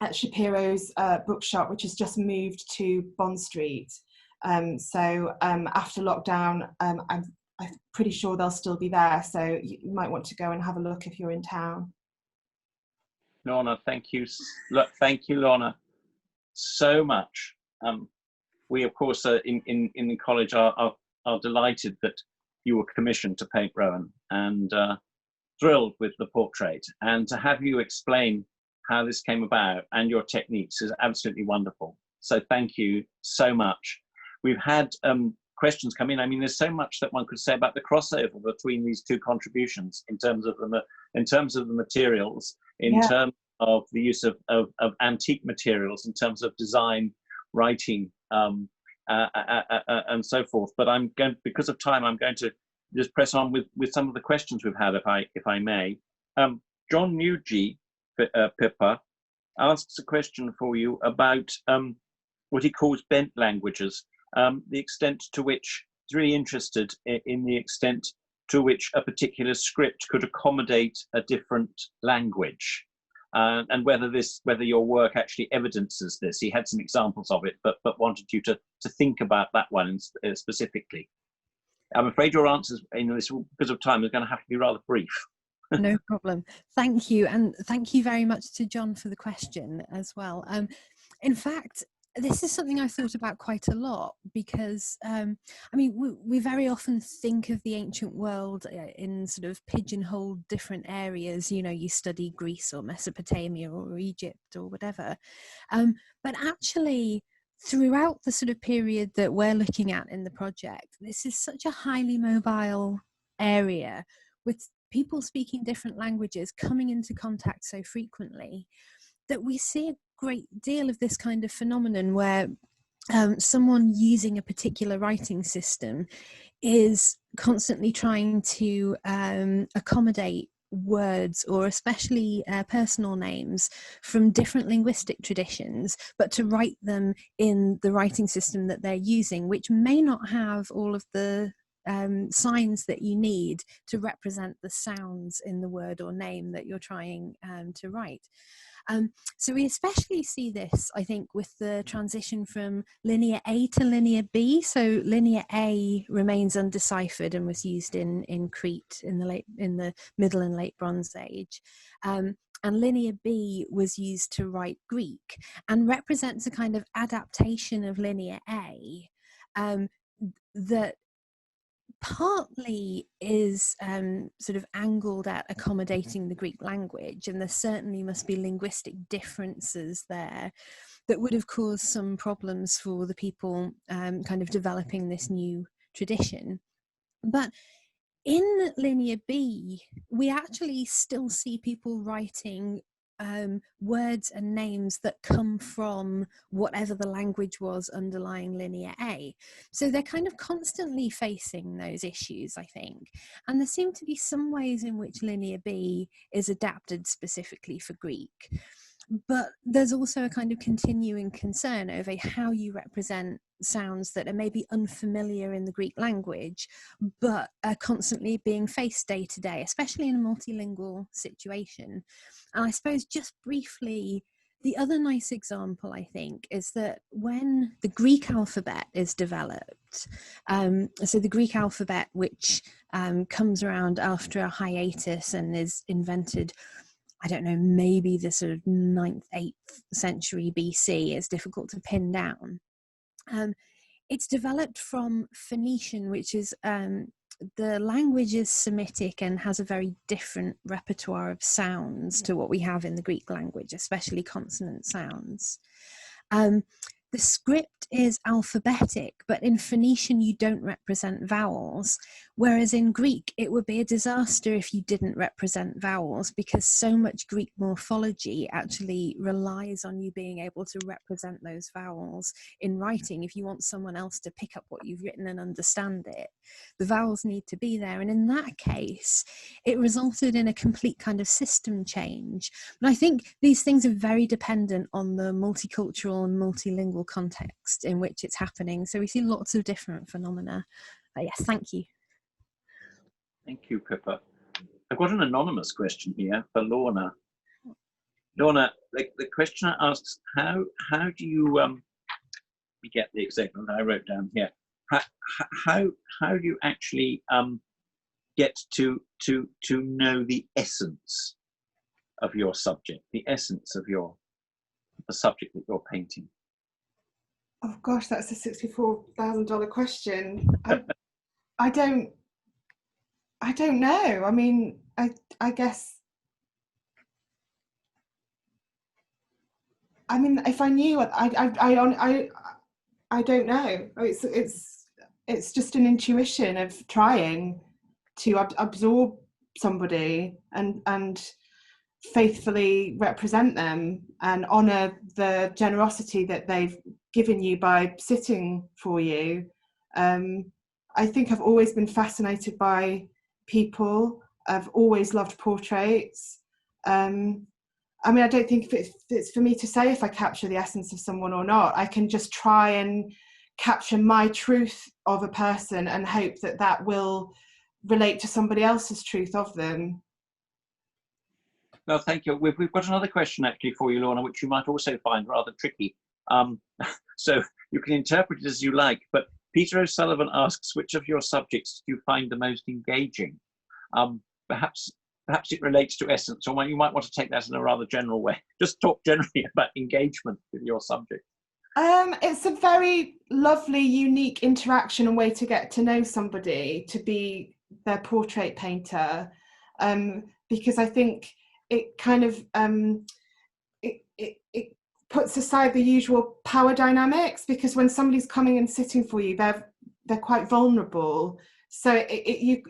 at Shapiro's bookshop, which has just moved to Bond Street. So after lockdown, I'm pretty sure they'll still be there. So you might want to go and have a look if you're in town. Lorna, thank you, Lorna, so much. We, of course, in the college are delighted that you were commissioned to paint Rowan, and thrilled with the portrait. And to have you explain how this came about and your techniques is absolutely wonderful. So thank you so much. We've had questions come in. I mean, there's so much that one could say about the crossover between these 2 contributions in terms of the materials, in terms of the use of antique materials, in terms of design, writing, and so forth. But because of time, I'm going to just press on with some of the questions we've had, if I may. John Newgee, Pippa, asks a question for you about what he calls bent languages. The extent to which he's really interested in the extent to which a particular script could accommodate a different language, and whether your work actually evidences this. He had some examples of it, but wanted you to think about that one specifically. I'm afraid your answers, because of time, are going to have to be rather brief. No problem. Thank you, and thank you very much to John for the question as well. In fact, this is something I thought about quite a lot, because I mean, we very often think of the ancient world in sort of pigeonholed different areas. You know, you study Greece or Mesopotamia or Egypt or whatever, but actually throughout the sort of period that we're looking at in the project, this is such a highly mobile area with people speaking different languages coming into contact so frequently, that we see a great deal of this kind of phenomenon where someone using a particular writing system is constantly trying to accommodate words, or especially personal names, from different linguistic traditions, but to write them in the writing system that they're using, which may not have all of the signs that you need to represent the sounds in the word or name that you're trying to write. So we especially see this, I think, with the transition from Linear A to Linear B. So Linear A remains undeciphered and was used in Crete in the Middle and Late Bronze Age. And Linear B was used to write Greek, and represents a kind of adaptation of Linear A that partly is sort of angled at accommodating the Greek language, and there certainly must be linguistic differences there that would have caused some problems for the people kind of developing this new tradition. But in Linear B, we actually still see people writing words and names that come from whatever the language was underlying Linear A. So they're kind of constantly facing those issues, I think. And there seem to be some ways in which Linear B is adapted specifically for Greek. But there's also a kind of continuing concern over how you represent sounds that are maybe unfamiliar in the Greek language, but are constantly being faced day to day, especially in a multilingual situation. And I suppose just briefly, the other nice example, I think, is that when the Greek alphabet is developed, so the Greek alphabet, which comes around after a hiatus and is invented, I don't know, maybe the sort of 9th, 8th century BC, it's difficult to pin down. It's developed from Phoenician, which is the language is Semitic and has a very different repertoire of sounds to what we have in the Greek language, especially consonant sounds. The script is alphabetic, but in Phoenician you don't represent vowels, whereas in Greek it would be a disaster if you didn't represent vowels, because so much Greek morphology actually relies on you being able to represent those vowels in writing. If you want someone else to pick up what you've written and understand it, the vowels need to be there. And in that case, it resulted in a complete kind of system change. But I think these things are very dependent on the multicultural and multilingual context in which it's happening. So we see lots of different phenomena. But yes, thank you. Thank you, Pippa. I've got an anonymous question here for Lorna. Lorna, the questioner asks, how do you, let me get the exact one I wrote down here. How do you actually get to know the essence of your subject, the essence of the subject that you're painting? Oh gosh, that's a $64,000 question. I don't know. I mean, I guess. I mean, if I knew, I don't know. It's just an intuition of trying to absorb somebody and faithfully represent them and honour the generosity that they've given you by sitting for you. I think I've always been fascinated by people. I've always loved portraits. I mean, I don't think it's for me to say if I capture the essence of someone or not. I can just try and capture my truth of a person and hope that that will relate to somebody else's truth of them. Well, thank you. We've got another question actually for you, Lorna, which you might also find rather tricky. So you can interpret it as you like, but Peter O'Sullivan asks, which of your subjects do you find the most engaging? Perhaps it relates to essence, or you might want to take that in a rather general way. Just talk generally about engagement with your subject. It's a very lovely, unique interaction and way to get to know somebody, to be their portrait painter, because I think it kind of it puts aside the usual power dynamics, because when somebody's coming and sitting for you, they're quite vulnerable. So you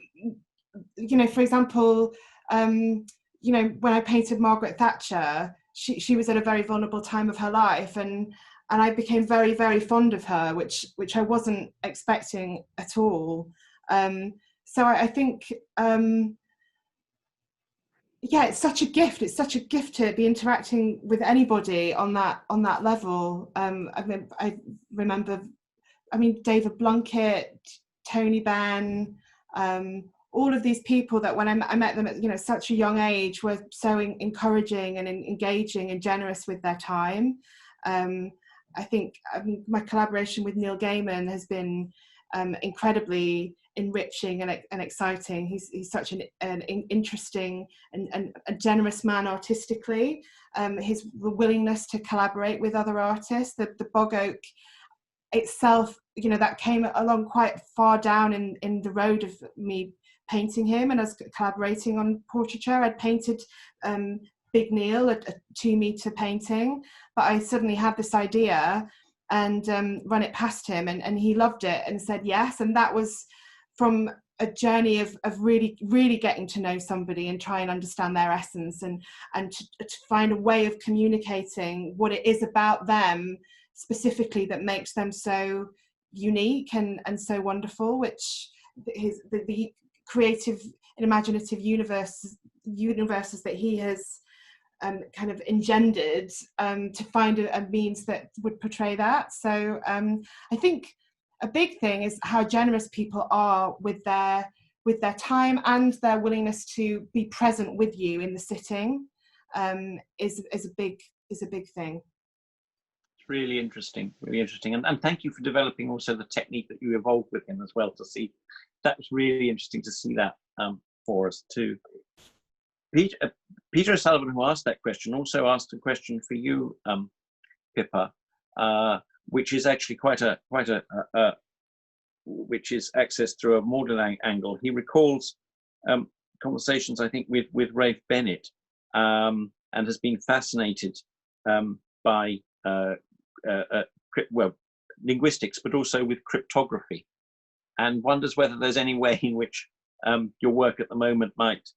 know, for example, you know, when I painted Margaret Thatcher, she was at a very vulnerable time of her life, and I became very, very fond of her, which I wasn't expecting at all. So I think, yeah, it's such a gift. It's such a gift to be interacting with anybody on that level. I mean, I remember, I mean, David Blunkett, Tony Benn, all of these people that when I met them at, you know, such a young age, were so encouraging and engaging and generous with their time. I think my collaboration with Neil Gaiman has been incredibly enriching and exciting. He's such an interesting and a generous man artistically. His willingness to collaborate with other artists, the Bog Oak itself, you know, that came along quite far down in the road of me painting him and us collaborating on portraiture. I'd painted Big Neil, a 2-meter painting, but I suddenly had this idea and run it past him, and he loved it and said yes. And that was from a journey of really, really getting to know somebody and try and understand their essence and to find a way of communicating what it is about them specifically that makes them so unique and so wonderful, which the creative and imaginative universes that he has kind of engendered, to find a means that would portray that. So I think a big thing is how generous people are with their time and their willingness to be present with you in the sitting, is a big thing. It's really interesting, and thank you for developing also the technique that you evolved with him as well. To see that was really interesting to see that for us too. Peter O'Sullivan, who asked that question, also asked a question for you, Pippa, which is actually quite a which is accessed through a Magdalene angle, he recalls conversations, I think, with Rafe Bennett, and has been fascinated by linguistics, but also with cryptography, and wonders whether there's any way in which your work at the moment might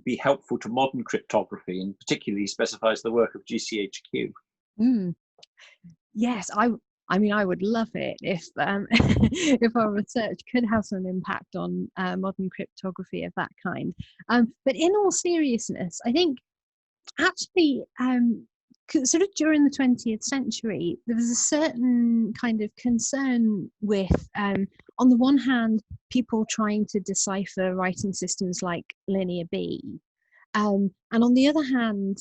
be helpful to modern cryptography, and particularly specifies the work of GCHQ. Yes, I mean, I would love it if if our research could have some impact on modern cryptography of that kind. But in all seriousness, I think actually sort of during the 20th century, there was a certain kind of concern with, on the one hand, people trying to decipher writing systems like Linear B, and on the other hand,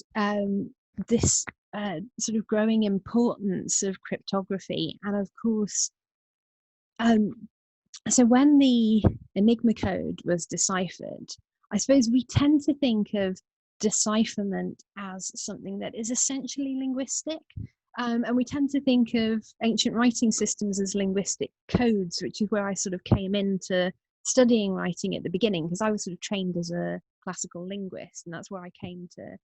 this sort of growing importance of cryptography. And of course, so when the Enigma code was deciphered, I suppose we tend to think of decipherment as something that is essentially linguistic, and we tend to think of ancient writing systems as linguistic codes, which is where I sort of came into studying writing at the beginning, because I was sort of trained as a classical linguist, and that's where I came to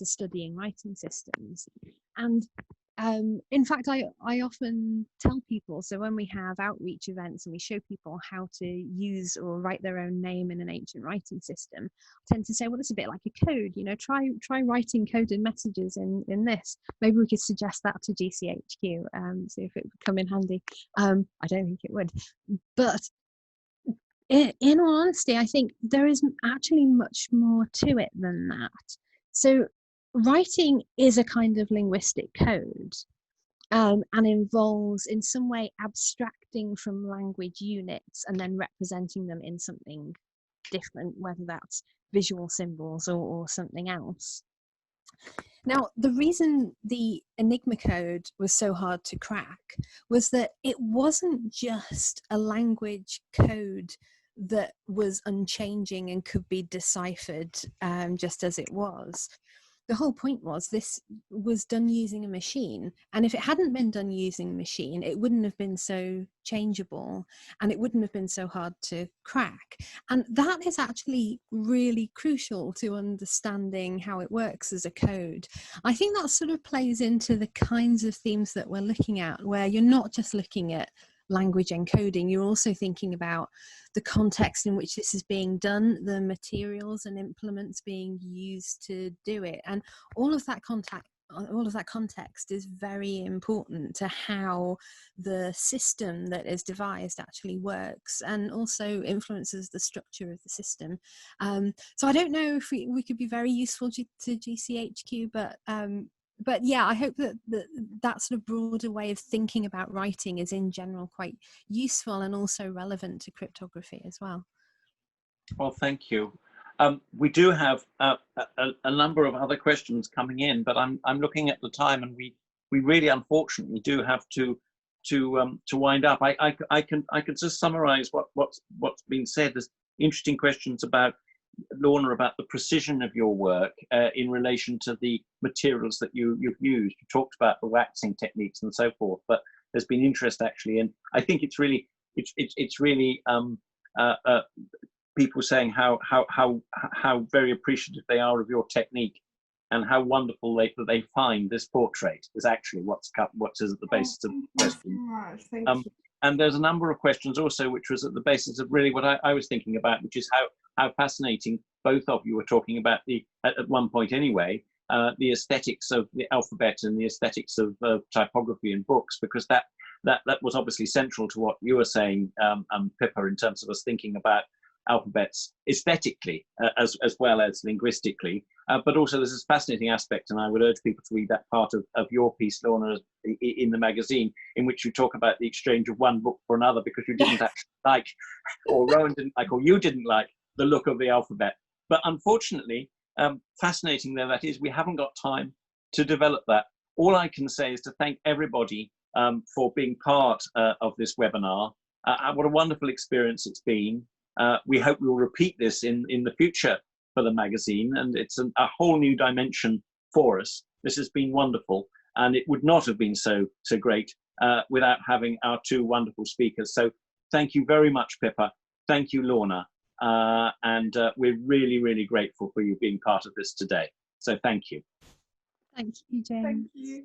studying writing systems. And in fact, I often tell people, so when we have outreach events and we show people how to use or write their own name in an ancient writing system, I tend to say, well, it's a bit like a code, you know, try writing coded messages in this. Maybe we could suggest that to GCHQ, see if it would come in handy. I don't think it would, but in all honesty, I think there is actually much more to it than that. So writing is a kind of linguistic code, and involves in some way abstracting from language units and then representing them in something different, whether that's visual symbols or something else. Now, the reason the Enigma code was so hard to crack was that it wasn't just a language code that was unchanging and could be deciphered just as it was. The whole point was this was done using a machine, and if it hadn't been done using a machine, it wouldn't have been so changeable and it wouldn't have been so hard to crack. And that is actually really crucial to understanding how it works as a code. I think that sort of plays into the kinds of themes that we're looking at, where you're not just looking at language encoding, you're also thinking about the context in which this is being done, the materials and implements being used to do it, and all of that context is very important to how the system that is devised actually works, and also influences the structure of the system. So I don't know if we could be very useful to GCHQ, but yeah, I hope that sort of broader way of thinking about writing is in general quite useful and also relevant to cryptography as well. Well, thank you. We do have a number of other questions coming in, but I'm looking at the time, and we really unfortunately do have to wind up. I can just summarize what's been said. There's interesting questions about, Lorna, about the precision of your work in relation to the materials that you've used. You talked about the waxing techniques and so forth, but there's been interest actually, and I think it's really people saying how very appreciative they are of your technique, and how wonderful they find this portrait is actually what is at the basis of the question. Thank you. And there's a number of questions also which was at the basis of really what I was thinking about, which is how fascinating both of you were talking about at one point anyway, the aesthetics of the alphabet and the aesthetics of typography in books, because that was obviously central to what you were saying, Pippa, in terms of us thinking about alphabets aesthetically as well as linguistically, but also there's this fascinating aspect, and I would urge people to read that part of your piece, Lorna, in the magazine, in which you talk about the exchange of one book for another because you didn't actually like, or Rowan didn't like, or you didn't like the look of the alphabet. But unfortunately, fascinating though that is, we haven't got time to develop that. All I can say is to thank everybody for being part of this webinar. What a wonderful experience it's been. We hope we will repeat this in the future for the magazine, and it's a whole new dimension for us. This has been wonderful, and it would not have been so great without having our two wonderful speakers. So Thank you very much, Pippa. Thank you, Lorna. And we're really, really grateful for you being part of this today. So thank you. Thank you, James. Thank you.